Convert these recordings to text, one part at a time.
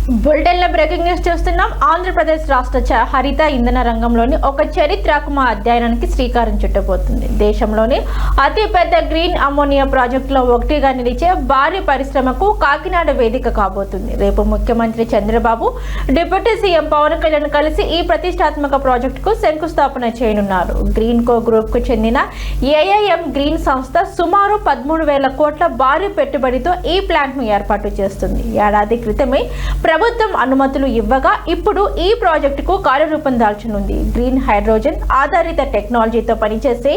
బులెటిన్లో breaking news చూస్తున్నాం. ఆంధ్రప్రదేశ్ రాష్ట్ర హరిత ఇంధన రంగంలోని ఒక చరిత్రాత్మక అధ్యయనానికి శ్రీకారం చుట్టబోతుంది. దేశంలోని అతిపెద్ద గ్రీన్ అమోనియా ప్రాజెక్టులో ఒకటిగా నిలిచే భారీ పరిశ్రమకు కాకినాడ వేదిక కాబోతుంది. రేపు ముఖ్యమంత్రి చంద్రబాబు, డిప్యూటీ సీఎం పవన్ కళ్యాణ్ కలిసి ఈ ప్రతిష్టాత్మక ప్రాజెక్టుకు శంకుస్థాపన చేయనున్నారు. గ్రీన్ కో గ్రూప్ కు చెందిన ఏఐఎం గ్రీన్ సంస్థ సుమారు 13,000 కోట్ల భారీ పెట్టుబడితో ఈ ప్లాంట్ ను ఏర్పాటు చేస్తుంది. ఏడాది క్రితమే ప్రభుత్వం అనుమతులు ఇవ్వగా ఇప్పుడు ఈ ప్రాజెక్టుకు కార్యరూపం దాల్చనుంది. గ్రీన్ హైడ్రోజన్ ఆధారిత టెక్నాలజీతో పనిచేసే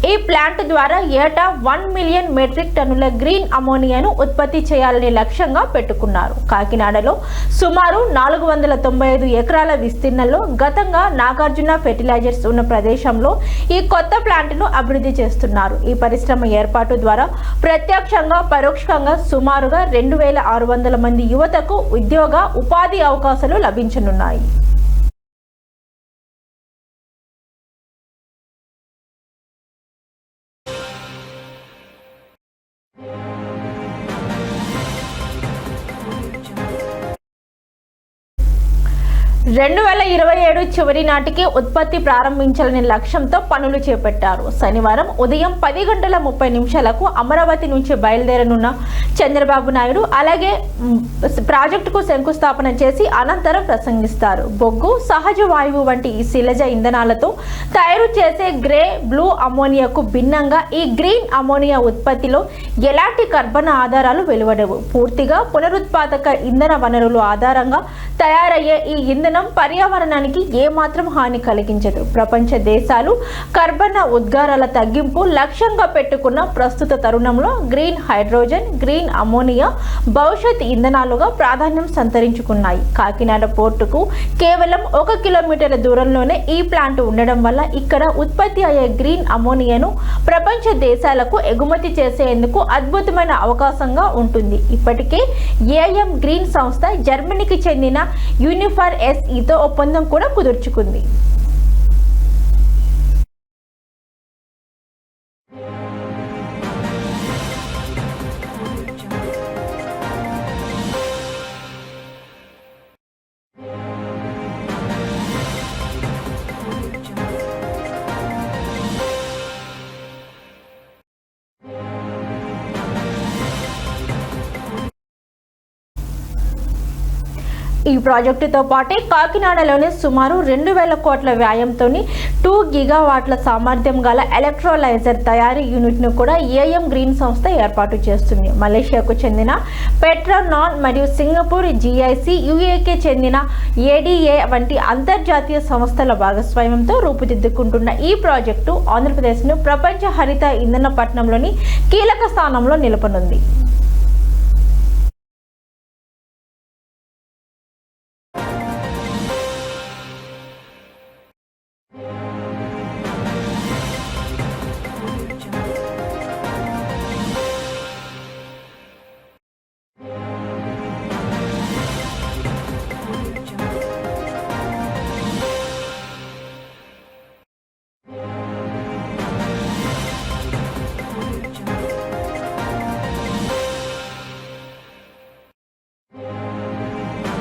ఈ ప్లాంట్ ద్వారా ఏటా 1 మిలియన్ మెట్రిక్ టన్నుల గ్రీన్ అమోనియాను ఉత్పత్తి చేయాలనే లక్ష్యంగా పెట్టుకున్నారు. కాకినాడలో సుమారు 495 ఎకరాల విస్తీర్ణంలో గతంగా నాగార్జున ఫెర్టిలైజర్స్ ఉన్న ప్రదేశంలో ఈ కొత్త ప్లాంట్ ను అభివృద్ధి చేస్తున్నారు. ఈ పరిశ్రమ ఏర్పాటు ద్వారా ప్రత్యక్షంగా పరోక్షంగా సుమారుగా 2,600 మంది యువతకు ఉపాధి అవకాశాలు లభించనున్నాయి. 2027 చివరి నాటికి ఉత్పత్తి ప్రారంభించాలనే లక్ష్యంతో పనులు చేపట్టారు. శనివారం ఉదయం 10:30 అమరావతి నుంచి బయలుదేరనున్న చంద్రబాబు నాయుడు అలాగే ప్రాజెక్టుకు శంకుస్థాపన చేసి అనంతరం ప్రసంగిస్తారు. బొగ్గు, సహజ వాయువు వంటి ఈ శిలజ ఇంధనాలతో తయారు చేసే గ్రే, బ్లూ అమోనియాకు భిన్నంగా ఈ గ్రీన్ అమోనియా ఉత్పత్తిలో ఎలాంటి కర్బన ఆధారాలు వెలువడవు. పూర్తిగా పునరుత్పాదక ఇంధన వనరుల ఆధారంగా తయారయ్యే ఈ ఇంధనం పర్యావరణానికి ఏమాత్రం హాని కలిగించదు. ప్రపంచ దేశాలు కర్బన ఉద్గారాల తగ్గింపు లక్ష్యంగా పెట్టుకున్న ప్రస్తుత తరుణంలో గ్రీన్ హైడ్రోజన్, గ్రీన్ అమోనియా భవిష్యత్ ఇంధనాలుగా ప్రాధాన్యం సంతరించుకున్నాయి. కాకినాడ పోర్టుకు కేవలం 1 కిలోమీటర్ల దూరంలోనే ఈ ప్లాంట్ ఉండడం వల్ల ఇక్కడ ఉత్పత్తి అయ్యే గ్రీన్ అమోనియాను ప్రపంచ దేశాలకు ఎగుమతి చేసేందుకు అద్భుతమైన అవకాశంగా ఉంటుంది. ఇప్పటికే ఏఎం గ్రీన్ సంస్థ జర్మనీకి చెందిన యూనిఫర్ SEతో ఒప్పందం కూడా కుదుర్చుకుంది. ఈ ప్రాజెక్టుతో పాటే కాకినాడలోనే సుమారు 2,000 కోట్ల వ్యయంతో 2 గిగావాట్ల సామర్థ్యం గల ఎలక్ట్రోలైజర్ తయారీ యూనిట్ ను కూడా ఏఎం గ్రీన్ సంస్థ ఏర్పాటు చేస్తుంది. మలేషియాకు చెందిన పెట్రోనాన్ మరియు సింగపూర్ GIC, UAEకి చెందిన ADA వంటి అంతర్జాతీయ సంస్థల భాగస్వామ్యంతో రూపుదిద్దుకుంటున్న ఈ ప్రాజెక్టు ఆంధ్రప్రదేశ్ను ప్రపంచ హరిత ఇంధన పట్టణంలోని కీలక స్థానంలో నిలపనుంది.